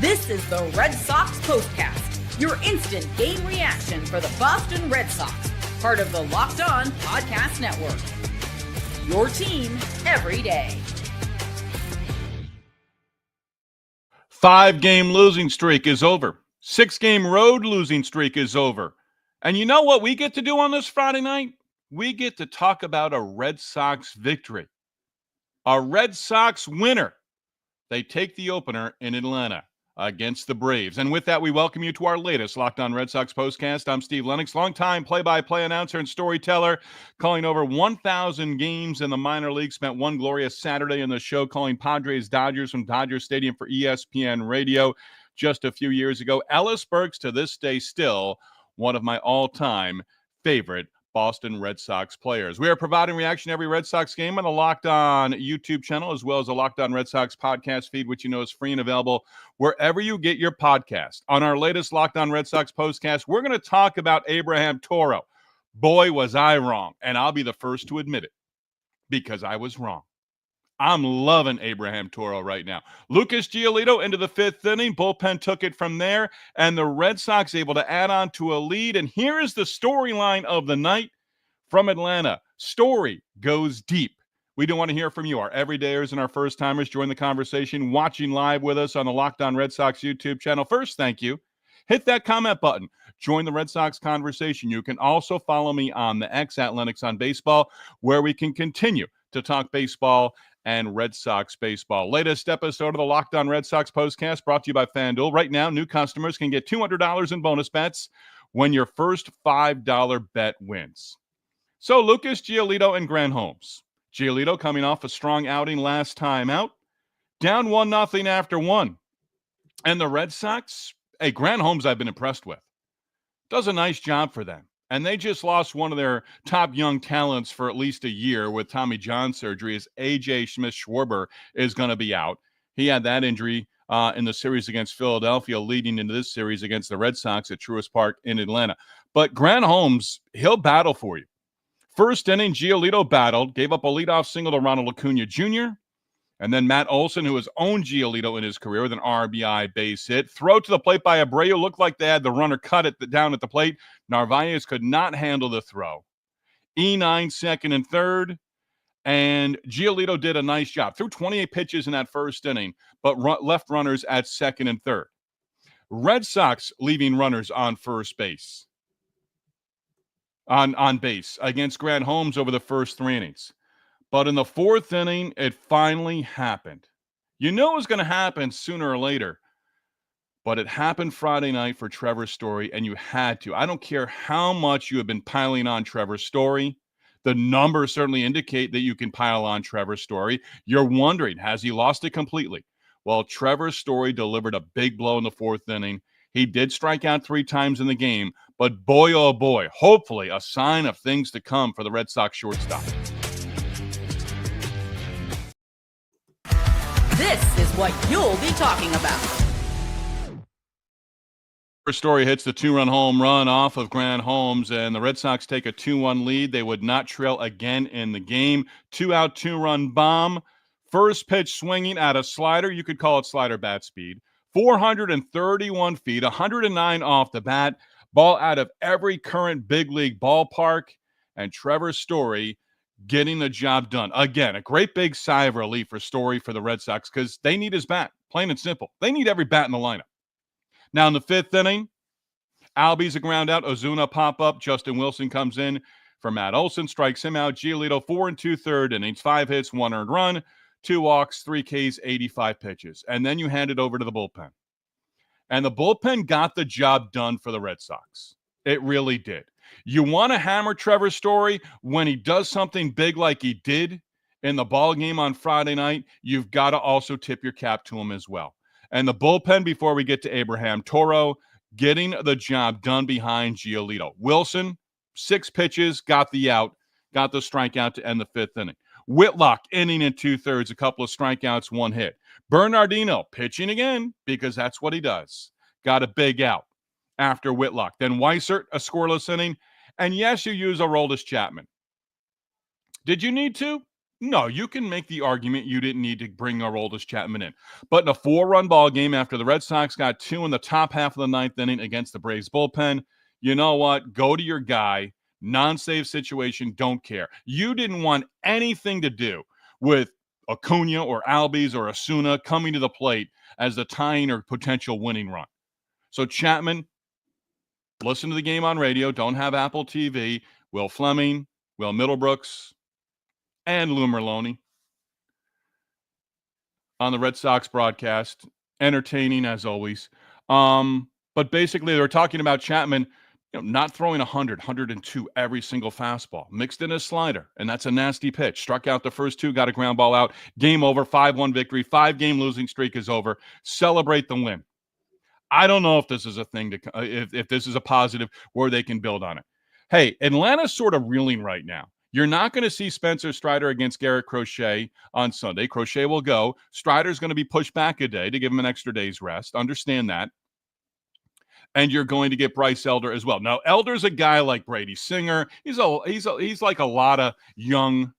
This is the Red Sox POSTCAST, your instant game reaction for the Boston Red Sox, part of the Locked On Podcast Network. Your team every day. 5-game losing streak is over. 6-game road losing streak is over. And you know what we get to do on this Friday night? We get to talk about a Red Sox victory. A Red Sox winner. They take the opener in Atlanta against the Braves. And with that, we welcome you to our latest Locked On Red Sox postcast. I'm Steve Lennox, longtime play-by-play announcer and storyteller, calling over 1,000 games in the minor leagues. Spent one glorious Saturday in the show calling Padres-Dodgers from Dodger Stadium for ESPN Radio just a few years ago. Ellis Burks, to this day, still one of my all-time favorite Boston Red Sox players. We are providing reaction to every Red Sox game on the Locked On YouTube channel, as well as the Locked On Red Sox podcast feed, which you know is free and available wherever you get your podcast. On our latest Locked On Red Sox postcast, we're going to talk about Abraham Toro. Boy, was I wrong, and I'll be the first to admit it, because I was wrong. I'm loving Abraham Toro right now. Lucas Giolito into the 5th inning. Bullpen took it from there, and the Red Sox able to add on to a lead. And here is the storyline of the night from Atlanta. Story goes deep. We do want to hear from you. Our everydayers and our first-timers join the conversation, watching live with us on the Locked On Red Sox YouTube channel. First, thank you. Hit that comment button. Join the Red Sox conversation. You can also follow me on the X at Lennox on Baseball, where we can continue to talk baseball and Red Sox baseball. Latest episode of the Locked On Red Sox postcast brought to you by FanDuel. Right now, new customers can get $200 in bonus bets when your first $5 bet wins. So Lucas Giolito and Grant Holmes. Giolito coming off a strong outing last time out, down 1-0 after one. And the Red Sox, Grant Holmes I've been impressed with. Does a nice job for them. And they just lost one of their top young talents for at least a year with Tommy John surgery, as A.J. Smith-Schwarber is going to be out. He had that injury in the series against Philadelphia, leading into this series against the Red Sox at Truist Park in Atlanta. But Grant Holmes, he'll battle for you. First inning, Giolito battled, gave up a leadoff single to Ronald Acuna Jr., and then Matt Olson, who has owned Giolito in his career with an RBI base hit. Throw to the plate by Abreu. Looked like they had the runner cut it down at the plate. Narvaez could not handle the throw. E9 second and third. And Giolito did a nice job. Threw 28 pitches in that first inning, but left runners at second and third. Red Sox leaving runners on first base. On base against Grant Holmes over the first 3 innings. But in the 4th inning, it finally happened. You know it was going to happen sooner or later. But it happened Friday night for Trevor Story, and you had to. I don't care how much you have been piling on Trevor Story. The numbers certainly indicate that you can pile on Trevor Story. You're wondering, has he lost it completely? Well, Trevor Story delivered a big blow in the 4th inning. He did strike out 3 times in the game. But boy, oh boy, hopefully a sign of things to come for the Red Sox shortstop. This is what you'll be talking about. Story hits the 2-run home run off of Grant Holmes, and the Red Sox take a 2-1 lead. They would not trail again in the game. 2-out, 2-run bomb. First pitch swinging at a slider. You could call it slider bat speed. 431 feet, 109 off the bat. Ball out of every current big league ballpark. And Trevor Story getting the job done. Again, a great big sigh of relief for Story for the Red Sox because they need his bat, plain and simple. They need every bat in the lineup. Now in the 5th inning, Albies a ground out, Ozuna pop up, Justin Wilson comes in for Matt Olson, strikes him out. Giolito 4 2/3 innings, 5 hits, 1 earned run, 2 walks, 3 Ks, 85 pitches. And then you hand it over to the bullpen. And the bullpen got the job done for the Red Sox. It really did. You want to hammer Trevor Story when he does something big like he did in the ball game on Friday night. You've got to also tip your cap to him as well. And the bullpen, before we get to Abraham Toro, getting the job done behind Giolito. Wilson, 6 pitches, got the out, got the strikeout to end the 5th inning. Whitlock, inning and 2/3, a couple of strikeouts, 1 hit. Bernardino, pitching again, because that's what he does. Got a big out after Whitlock. Then Weissert, a scoreless inning. And yes, you use Aroldis Chapman. Did you need to? No, you can make the argument you didn't need to bring Aroldis Chapman in. But in a 4-run ball game after the Red Sox got 2 in the top half of the ninth inning against the Braves bullpen, you know what? Go to your guy. Non-save situation, don't care. You didn't want anything to do with Acuna or Albies or Osuna coming to the plate as the tying or potential winning run. So Chapman, listen to the game on radio. Don't have Apple TV. Will Fleming, Will Middlebrooks, and Lou Merlone on the Red Sox broadcast. Entertaining as always. But basically, they were talking about Chapman, not throwing 100, 102 every single fastball, mixed in a slider, and that's a nasty pitch. Struck out the first 2, got a ground ball out. Game over, 5-1 victory. 5-game losing streak is over. Celebrate the win. I don't know if this is a thing to if this is a positive where they can build on it. Hey, Atlanta's sort of reeling right now. You're not going to see Spencer Strider against Garrett Crochet on Sunday. Crochet will go. Strider's going to be pushed back a day to give him an extra day's rest. Understand that. And you're going to get Bryce Elder as well. Now, Elder's a guy like Brady Singer. He's like a lot of young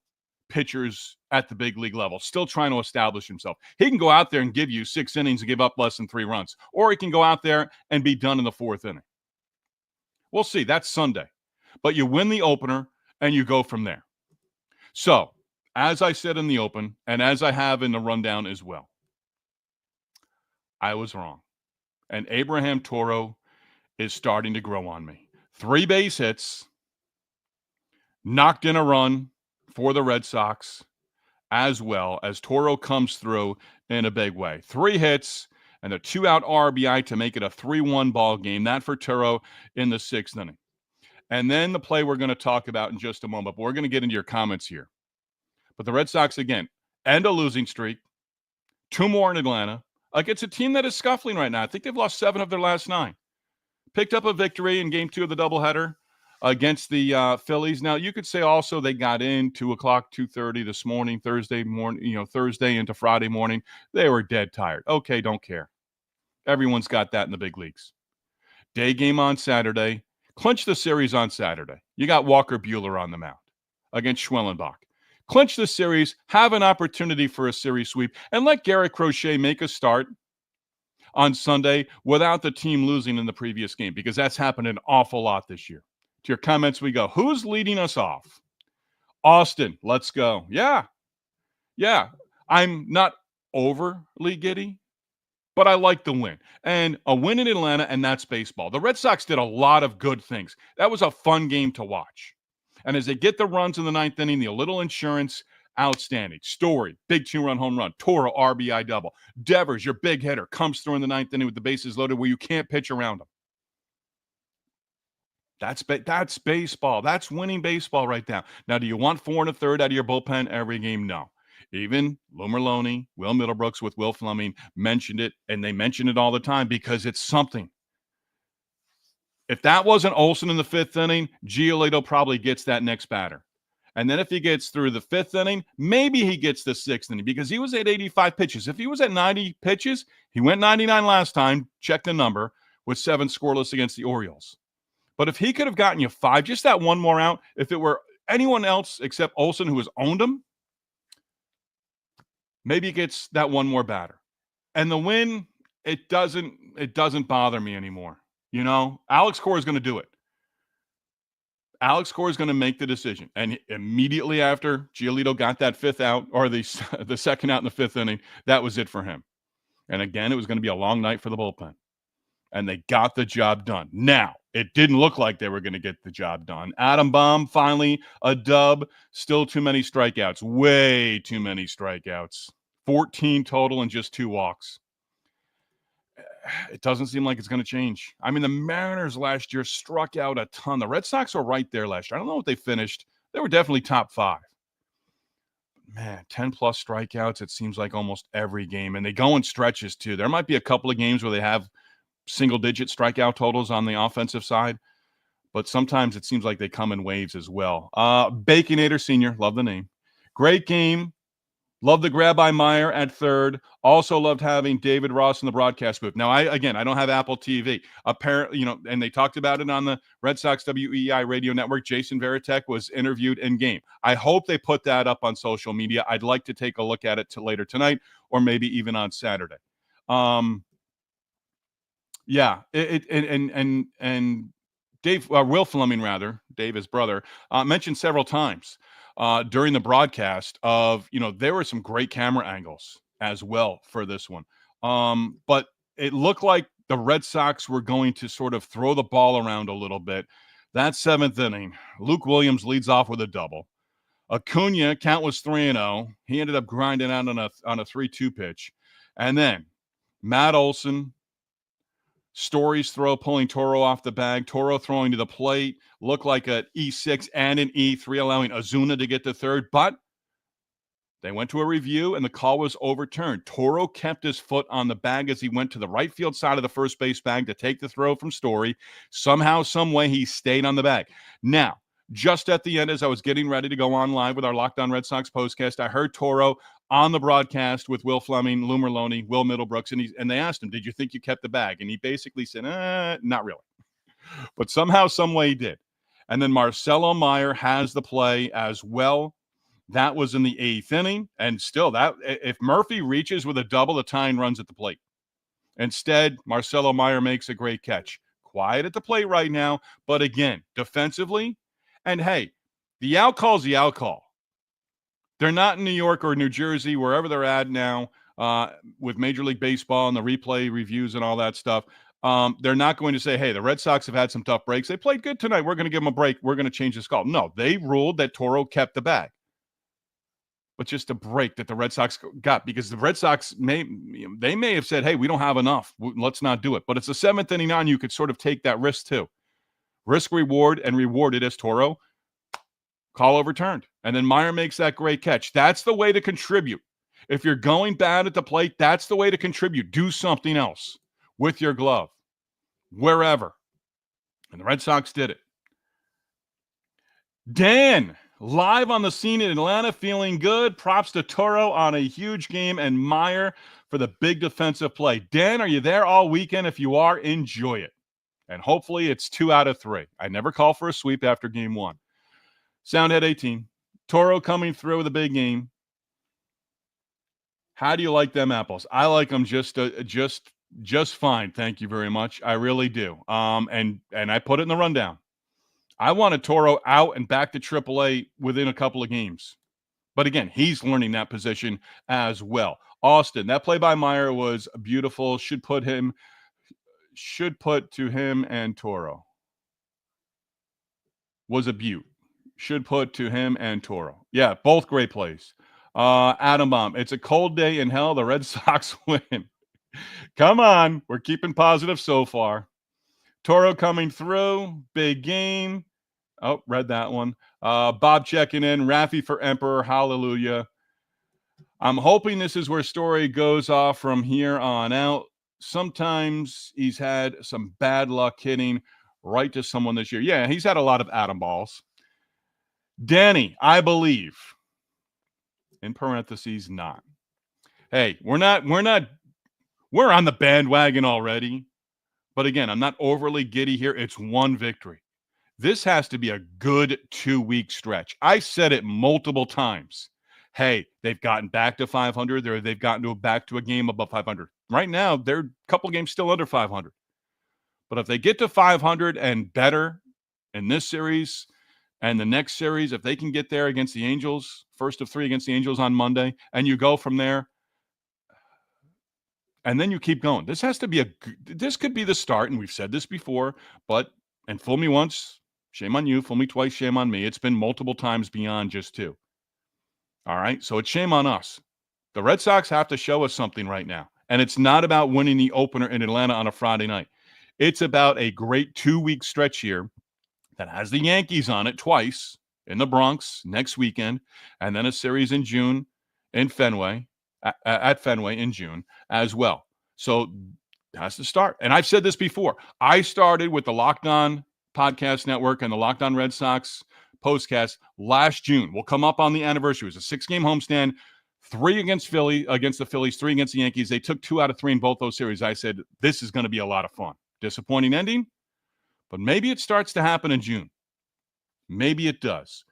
pitchers at the big league level, still trying to establish himself. He can go out there and give you 6 innings and give up less than 3 runs, or he can go out there and be done in the 4th inning. We'll see. That's Sunday. But you win the opener, and you go from there. So, as I said in the open, and as I have in the rundown as well, I was wrong. And Abraham Toro is starting to grow on me. 3 base hits, knocked in a run for the Red Sox, as well as Toro comes through in a big way. 3 hits and a 2-out RBI to make it a 3-1 ball game. That for Toro in the 6th inning. And then the play we're going to talk about in just a moment, but we're going to get into your comments here. But the Red Sox, again, end a losing streak. 2 more in Atlanta. It's a team that is scuffling right now. I think they've lost 7 of their last 9. Picked up a victory in Game 2 of the doubleheader against the Phillies. Now, you could say also they got in 2 o'clock, 2:30 this morning, Thursday morning, Thursday into Friday morning. They were dead tired. Okay, don't care. Everyone's got that in the big leagues. Day game on Saturday. Clinch the series on Saturday. You got Walker Buehler on the mound against Schwellenbach. Clinch the series, have an opportunity for a series sweep, and let Garrett Crochet make a start on Sunday without the team losing in the previous game, because that's happened an awful lot this year. To your comments we go. Who's leading us off? Austin, let's go. Yeah. I'm not overly giddy, but I like the win. And a win in Atlanta, and that's baseball. The Red Sox did a lot of good things. That was a fun game to watch. And as they get the runs in the 9th inning, the little insurance, outstanding. Story, big 2-run home run. Toro, RBI double. Devers, your big hitter, comes through in the 9th inning with the bases loaded where you can't pitch around him. That's baseball. That's winning baseball right now. Now, do you want 4 1/3 out of your bullpen every game? No. Even Lou Merlone, Will Middlebrooks with Will Fleming mentioned it, and they mention it all the time because it's something. If that wasn't Olson in the 5th inning, Giolito probably gets that next batter. And then if he gets through the 5th inning, maybe he gets the 6th inning because he was at 85 pitches. If he was at 90 pitches, he went 99 last time, check the number, with 7 scoreless against the Orioles. But if he could have gotten you 5, just that one more out, if it were anyone else except Olson who has owned him, maybe he gets that one more batter. And the win, it doesn't bother me anymore. Alex Cora is going to do it. Alex Cora is going to make the decision. And immediately after Giolito got that 5th out, or the 2nd out in the 5th inning, that was it for him. And again, it was going to be a long night for the bullpen. And they got the job done. Now, it didn't look like they were going to get the job done. Adam Baum, finally, a dub. Still too many strikeouts. Way too many strikeouts. 14 total and just 2 walks. It doesn't seem like it's going to change. I mean, the Mariners last year struck out a ton. The Red Sox were right there last year. I don't know what they finished. They were definitely top 5. Man, 10-plus strikeouts, it seems like almost every game. And they go in stretches, too. There might be a couple of games where they have single-digit strikeout totals on the offensive side, but sometimes it seems like they come in waves as well. Baconator Sr., love the name. Great game Love the grab by Meyer at third. Also loved having David Ross in the broadcast booth. Now, I don't have Apple TV. Apparently, and they talked about it on the Red Sox WEI radio network. Jason Varitek was interviewed in game. I hope they put that up on social media. I'd like to take a look at it later tonight or maybe even on Saturday. Yeah, and Dave, Will Fleming, rather, Dave, his brother, mentioned several times during the broadcast of, there were some great camera angles as well for this one. But it looked like the Red Sox were going to sort of throw the ball around a little bit. That seventh inning, Luke Williams leads off with a double. Acuna, count was 3-0. He ended up grinding out on a 3-2 pitch. And then Matt Olson, Story's throw pulling Toro off the bag. Toro throwing to the plate. Looked like an E6 and an E3, allowing Ozuna to get to third. But they went to a review, and the call was overturned. Toro kept his foot on the bag as he went to the right field side of the first base bag to take the throw from Story. Somehow, some way, he stayed on the bag. Now, just at the end, as I was getting ready to go on live with our Locked On Red Sox postcast, I heard Toro on the broadcast with Will Fleming, Lou Merlone, Will Middlebrooks, and they asked him, did you think you kept the bag? And he basically said, not really. But somehow, some way he did. And then Marcelo Meyer has the play as well. That was in the 8th inning. And still, that if Murphy reaches with a double, the tying runs at the plate. Instead, Marcelo Meyer makes a great catch. Quiet at the plate right now. But again, defensively, and hey, the out call's the out call. They're not in New York or New Jersey, wherever they're at now, with Major League Baseball and the replay reviews and all that stuff. They're not going to say, hey, the Red Sox have had some tough breaks. They played good tonight. We're going to give them a break. We're going to change this call. No, they ruled that Toro kept the bag. But just a break that the Red Sox got, because the Red Sox may have said, hey, we don't have enough. Let's not do it. But it's the 7th inning on. You could sort of take that risk too. Risk, reward, and rewarded as Toro. Call overturned. And then Meyer makes that great catch. That's the way to contribute. If you're going bad at the plate, that's the way to contribute. Do something else with your glove, wherever. And the Red Sox did it. Dan, live on the scene in Atlanta, feeling good. Props to Toro on a huge game and Meyer for the big defensive play. Dan, are you there all weekend? If you are, enjoy it. And hopefully it's 2 out of 3. I never call for a sweep after game 1. Soundhead 18. Toro coming through with a big game. How do you like them apples? I like them just fine. Thank you very much. I really do. And I put it in the rundown. I wanted Toro out and back to AAA within a couple of games. But again, he's learning that position as well. Austin, that play by Meyer was beautiful. Should put to him and Toro. Was a beaut. Should put to him and Toro. Yeah, both great plays. Adam Bomb, it's a cold day in hell. The Red Sox win. Come on. We're keeping positive so far. Toro coming through. Big game. Oh, read that one. Bob checking in. Raffy for Emperor. Hallelujah. I'm hoping this is where Story goes off from here on out. Sometimes he's had some bad luck hitting right to someone this year. Yeah, he's had a lot of atom balls. Danny, I believe. In parentheses, not. Hey, we're on the bandwagon already. But again, I'm not overly giddy here. It's one victory. This has to be a good 2-week stretch. I said it multiple times. Hey, they've gotten back to 500. They've gotten back to a game above 500. Right now, they're a couple games still under 500. But if they get to 500 and better in this series and the next series, if they can get there against the Angels, first of 3 against the Angels on Monday, and you go from there, and then you keep going. This could be the start, and we've said this before, and fool me once, shame on you. Fool me twice, shame on me. It's been multiple times beyond just 2. All right, so it's shame on us. The Red Sox have to show us something right now, and it's not about winning the opener in Atlanta on a Friday night. It's about a great 2-week stretch here that has the Yankees on it twice in the Bronx next weekend, and then a series in June in Fenway, at Fenway in June as well. So that's the start. And I've said this before. I started with the Locked On Podcast Network and the Locked On Red Sox postcast last June. We'll come up on the anniversary. It was a 6-game homestand. 3 against the Phillies, 3 against the Yankees. They took 2 out of 3 in both those series. I said, this is going to be a lot of fun. Disappointing ending, but maybe it starts to happen in June. Maybe it does.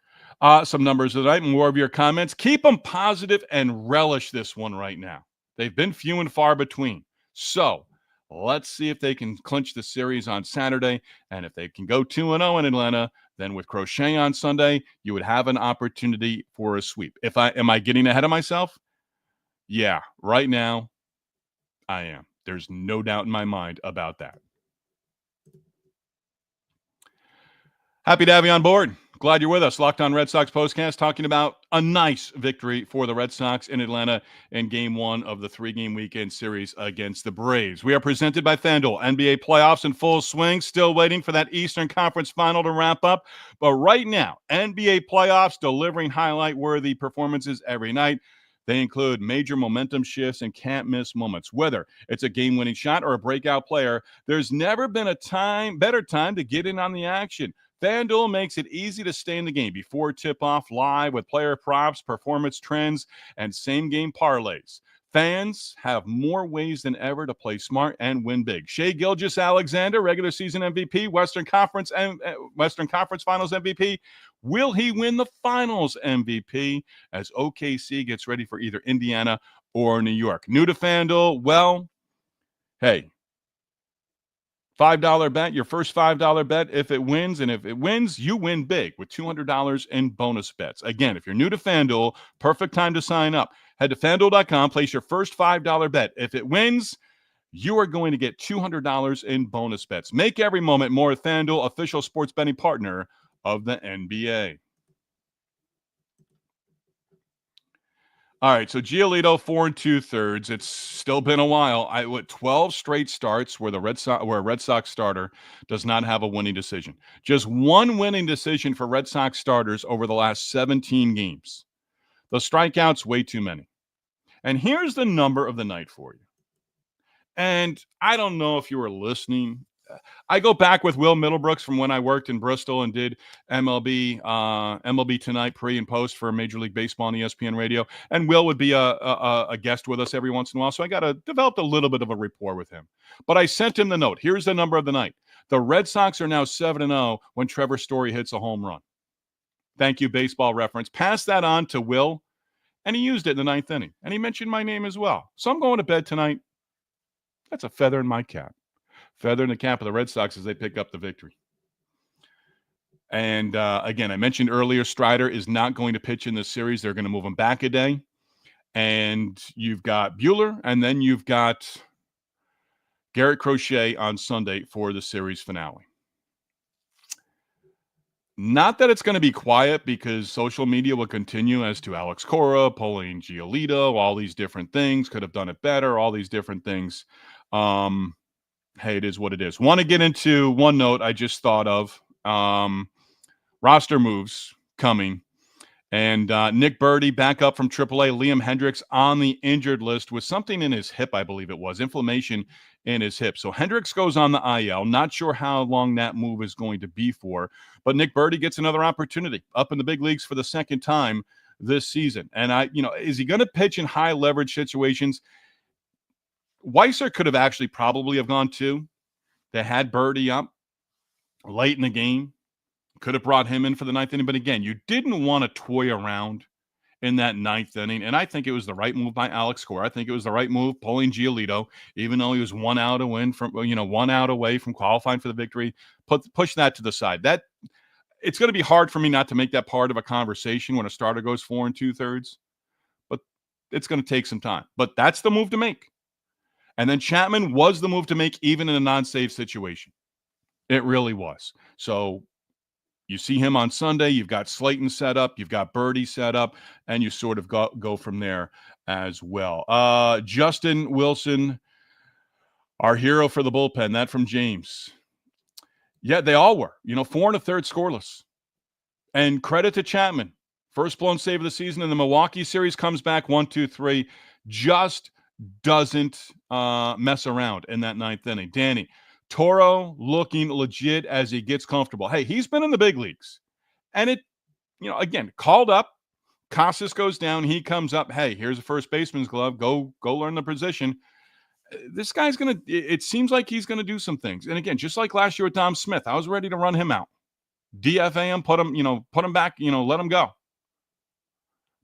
Some numbers tonight, more of your comments. Keep them positive and relish this one right now. They've been few and far between. So let's see if they can clinch the series on Saturday. And if they can go 2-0 in Atlanta, then with Crochet on Sunday, you would have an opportunity for a sweep. Am I getting ahead of myself? Yeah, right now I am. There's no doubt in my mind about that. Happy to have you on board. Glad you're with us. Locked On Red Sox postcast talking about a nice victory for the Red Sox in Atlanta in Game 1 of the 3-game weekend series against the Braves. We are presented by FanDuel. NBA playoffs in full swing. Still waiting for that Eastern Conference final to wrap up. But right now, NBA playoffs delivering highlight-worthy performances every night. They include major momentum shifts and can't-miss moments. Whether it's a game-winning shot or a breakout player, there's never been a better time to get in on the action. FanDuel makes it easy to stay in the game before tip-off live with player props, performance trends, and same-game parlays. Fans have more ways than ever to play smart and win big. Shai Gilgeous-Alexander, regular season MVP, Western Conference Finals MVP. Will he win the Finals MVP as OKC gets ready for either Indiana or New York? New to FanDuel? Well, hey, $5 bet, your first $5 bet, if it wins, and if it wins, you win big with $200 in bonus bets. Again, if you're new to FanDuel, perfect time to sign up. Head to FanDuel.com, place your first $5 bet. If it wins, you are going to get $200 in bonus bets. Make every moment more with FanDuel, official sports betting partner of the NBA. All right, so Giolito 4 2/3. It's still been a while. 12 straight starts where a Red Sox starter does not have a winning decision. Just one winning decision for Red Sox starters over the last 17 games. The strikeouts, way too many. And here's the number of the night for you. And I don't know if you were listening. I go back with Will Middlebrooks from when I worked in Bristol and did MLB Tonight pre and post for Major League Baseball on ESPN Radio. And Will would be a guest with us every once in a while. So I developed a little bit of a rapport with him. But I sent him the note. Here's the number of the night. The Red Sox are now 7-0 when Trevor Story hits a home run. Thank you, Baseball Reference. Pass that on to Will, and he used it in the 9th inning. And he mentioned my name as well. So I'm going to bed tonight. That's a feather in my cap. Feather in the cap of the Red Sox as they pick up the victory. And again, I mentioned earlier, Strider is not going to pitch in this series. They're going to move him back a day. And you've got Buehler, and then you've got Garrett Crochet on Sunday for the series finale. Not that it's going to be quiet, because social media will continue as to Alex Cora, pulling Giolito, all these different things. Could have done it better, all these different things. Hey, it is what it is. Want to get into one note I just thought of. Roster moves coming. And Nick Burdi back up from AAA. Liam Hendriks on the injured list with something in his hip, I believe it was. Inflammation in his hip. So Hendriks goes on the IL. Not sure how long that move is going to be for. But Nick Burdi gets another opportunity up in the big leagues for the second time this season. And is he going to pitch in high leverage situations? Weiser could have actually probably have gone too. They had Burdi up late in the game. Could have brought him in for the 9th inning. But again, you didn't want to toy around in that 9th inning. And I think it was the right move by Alex Cora. I think it was the right move pulling Giolito, even though he was 1 out away from qualifying for the victory. Push that to the side. It's going to be hard for me not to make that part of a conversation when a starter goes 4 2/3. But it's going to take some time. But that's the move to make. And then Chapman was the move to make even in a non-save situation. It really was. So you see him on Sunday. You've got Slayton set up. You've got Burdi set up. And you sort of go from there as well. Justin Wilson, our hero for the bullpen. That from James. Yeah, they all were. 4 1/3 scoreless. And credit to Chapman. First blown save of the season in the Milwaukee series. Comes back 1-2-3. Just doesn't mess around in that 9th inning. Danny, Toro looking legit as he gets comfortable. Hey, he's been in the big leagues. And again, called up, Casas goes down. He comes up. Hey, here's a first baseman's glove. Go learn the position. This guy's going to, it seems like he's going to do some things. And again, just like last year with Dom Smith, I was ready to run him out. DFA him, put him back, let him go.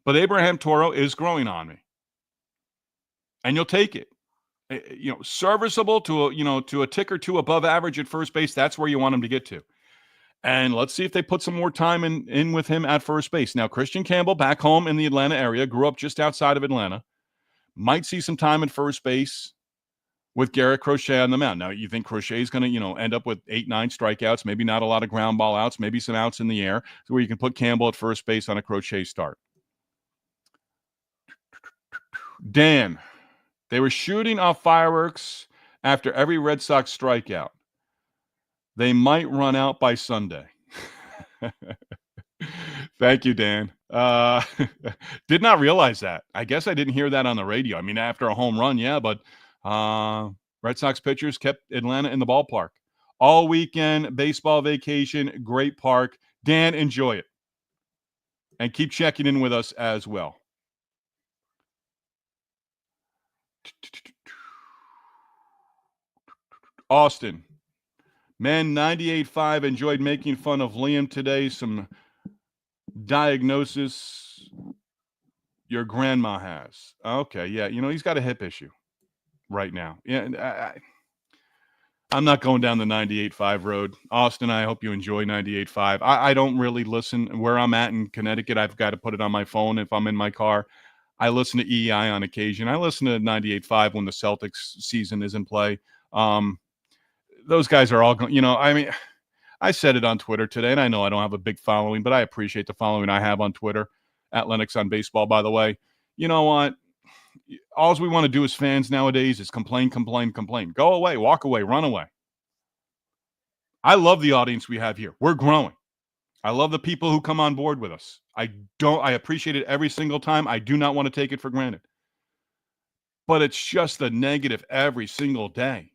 But Abraham Toro is growing on me. And you'll take it. Serviceable to a tick or two above average at first base. That's where you want him to get to. And let's see if they put some more time in with him at first base. Now, Christian Campbell, back home in the Atlanta area, grew up just outside of Atlanta, might see some time at first base with Garrett Crochet on the mound. Now, you think Crochet is going to, end up with 8-9 strikeouts, maybe not a lot of ground ball outs, maybe some outs in the air, so where you can put Campbell at first base on a Crochet start. Dan, they were shooting off fireworks after every Red Sox strikeout. They might run out by Sunday. Thank you, Dan. Did not realize that. I guess I didn't hear that on the radio. I mean, after a home run, yeah, but Red Sox pitchers kept Atlanta in the ballpark. All weekend, baseball vacation, great park. Dan, enjoy it. And keep checking in with us as well. Austin. Man, 98.5 enjoyed making fun of Liam today. Some diagnosis your grandma has. Okay, yeah. He's got a hip issue right now. Yeah, I'm not going down the 98.5 road. Austin, I hope you enjoy 98.5. I don't really listen. Where I'm at in Connecticut, I've got to put it on my phone if I'm in my car. I listen to EEI on occasion. I listen to 98.5 when the Celtics season is in play. Those guys are all going, I said it on Twitter today, and I know I don't have a big following, but I appreciate the following I have on Twitter, at Lennox on Baseball, by the way. You know what? All we want to do as fans nowadays is complain. Go away, walk away, run away. I love the audience we have here. We're growing. I love the people who come on board with us. I appreciate it every single time. I do not want to take it for granted. But it's just the negative every single day.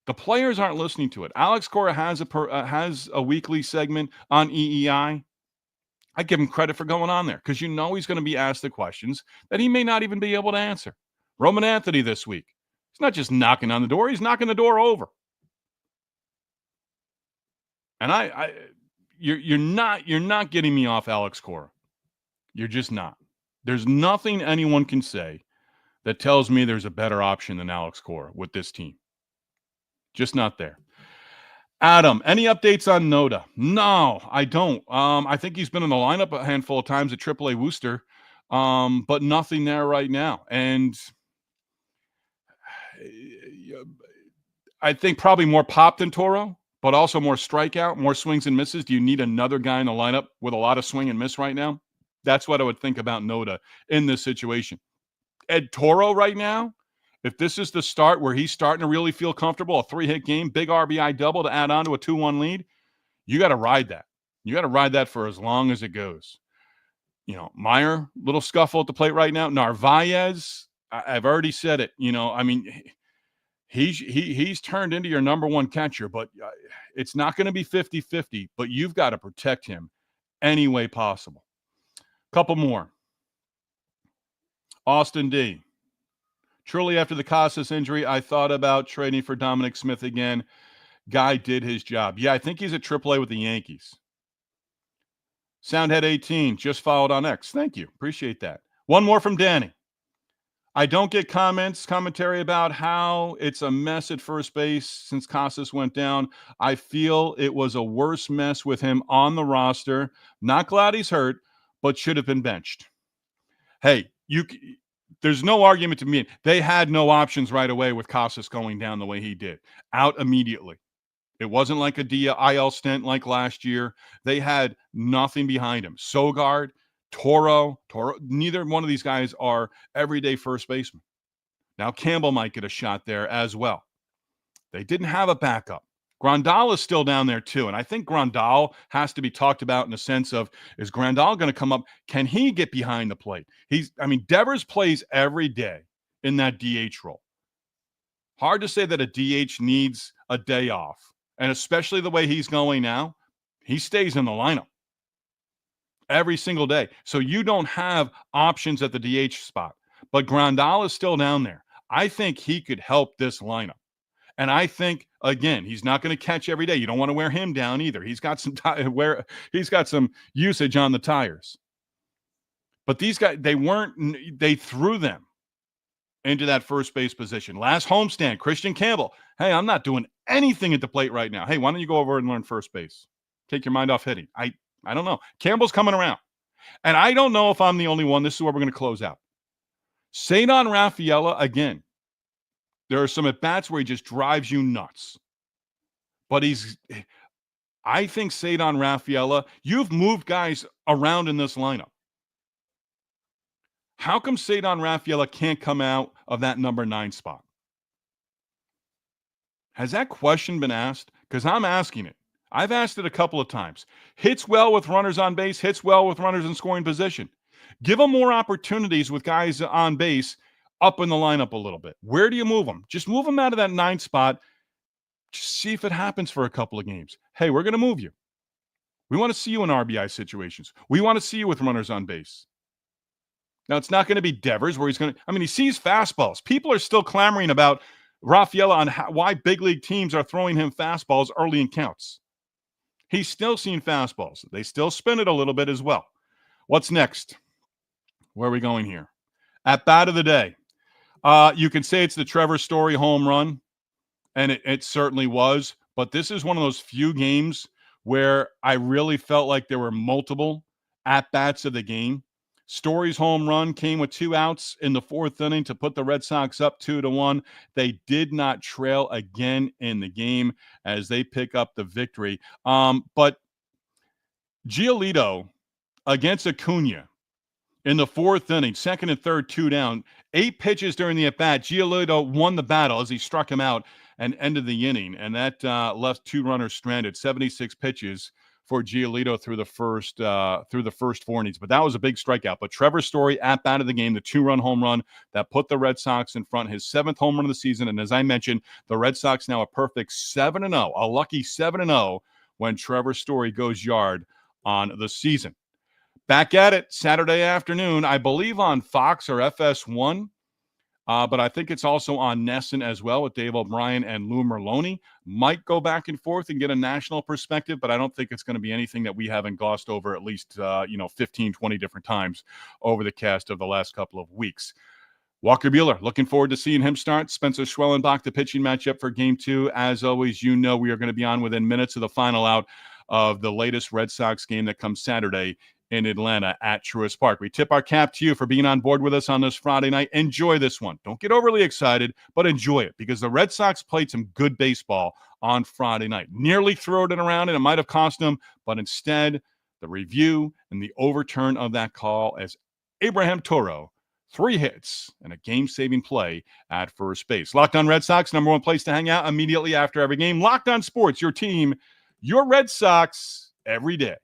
The players aren't listening to it. Alex Cora has a weekly segment on EEI. I give him credit for going on there because he's going to be asked the questions that he may not even be able to answer. Roman Anthony this week. He's not just knocking on the door. He's knocking the door over. And you're not getting me off Alex Cora. You're just not. There's nothing anyone can say that tells me there's a better option than Alex Cora with this team. Just not there. Adam, any updates on Noda? No, I don't. I think he's been in the lineup a handful of times at AAA Worcester, but nothing there right now. And I think probably more pop than Toro, but also more strikeout, more swings and misses. Do you need another guy in the lineup with a lot of swing and miss right now? That's what I would think about Noda in this situation. Ed Toro right now, if this is the start where he's starting to really feel comfortable, a 3-hit game, big RBI double to add on to a 2-1 lead, you got to ride that. You got to ride that for as long as it goes. Meyer, little scuffle at the plate right now. Narvaez, I've already said it. He's turned into your number one catcher, but it's not going to be 50-50, but you've got to protect him any way possible. Couple more. Austin D. Truly, after the Casas injury, I thought about trading for Dominic Smith again. Guy did his job. Yeah, I think he's at AAA with the Yankees. Soundhead 18 just followed on X. Thank you. Appreciate that. One more from Danny. I don't get commentary about how it's a mess at first base since Casas went down. I feel it was a worse mess with him on the roster. Not glad he's hurt, but should have been benched. Hey, there's no argument to me. They had no options right away with Casas going down the way he did. Out immediately. It wasn't like a IL stint like last year. They had nothing behind him. Sogard, Toro, neither one of these guys are everyday first basemen. Now Campbell might get a shot there as well. They didn't have a backup. Grandal is still down there too, and I think Grandal has to be talked about in the sense of, is Grandal going to come up? Can he get behind the plate? Devers plays every day in that DH role. Hard to say that a DH needs a day off, and especially the way he's going now, he stays in the lineup. every single day. So you don't have options at the DH spot. But Grandal is still down there. I think he could help this lineup. And I think, again, he's not going to catch every day. You don't want to wear him down either. He's got some usage on the tires. But these guys, they threw them into that first base position. Last homestand, Christian Campbell. Hey, I'm not doing anything at the plate right now. Hey, why don't you go over and learn first base? Take your mind off hitting. I don't know. Campbell's coming around. And I don't know if I'm the only one. This is where we're going to close out. Cedar Rafaela, again, there are some at-bats where he just drives you nuts. But I think Cedar Rafaela, you've moved guys around in this lineup. How come Cedar Rafaela can't come out of that number 9 spot? Has that question been asked? Because I'm asking it. I've asked it a couple of times. Hits well with runners on base, hits well with runners in scoring position. Give him more opportunities with guys on base up in the lineup a little bit. Where do you move him? Just move him out of that 9 spot. Just see if it happens for a couple of games. Hey, we're going to move you. We want to see you in RBI situations. We want to see you with runners on base. Now, it's not going to be Devers where he sees fastballs. People are still clamoring about Rafaela on why big league teams are throwing him fastballs early in counts. He's still seeing fastballs. They still spin it a little bit as well. What's next? Where are we going here? At bat of the day. You can say it's the Trevor Story home run, and it certainly was. But this is one of those few games where I really felt like there were multiple at-bats of the game. Story's home run came with 2 outs in the 4th inning to put the Red Sox up 2-1. They did not trail again in the game as they pick up the victory. But Giolito against Acuna in the 4th inning, 2nd and 3rd, 2 down, 8 pitches during the at-bat. Giolito won the battle as he struck him out and ended the inning, and that left 2 runners stranded. 76 pitches for Giolito through the first 4 innings. But that was a big strikeout. But Trevor Story at-bat of the game, the 2-run home run that put the Red Sox in front, his 7th home run of the season. And as I mentioned, the Red Sox now a perfect 7-0, a lucky 7-0 when Trevor Story goes yard on the season. Back at it Saturday afternoon, I believe on Fox or FS1, but I think it's also on NESN as well with Dave O'Brien and Lou Merloni. Might go back and forth and get a national perspective, but I don't think it's going to be anything that we haven't glossed over at least 15, 20 different times over the cast of the last couple of weeks. Walker Buehler, looking forward to seeing him start. Spencer Schwellenbach, the pitching matchup for Game 2. As always, we are going to be on within minutes of the final out of the latest Red Sox game that comes Saturday in Atlanta at Truist Park. We tip our cap to you for being on board with us on this Friday night. Enjoy this one. Don't get overly excited, but enjoy it because the Red Sox played some good baseball on Friday night. Nearly threw it around, and it might have cost them, but instead, the review and the overturn of that call as Abraham Toro, 3 hits and a game-saving play at first base. Locked On Red Sox, number 1 place to hang out immediately after every game. Locked On Sports, your team, your Red Sox, every day.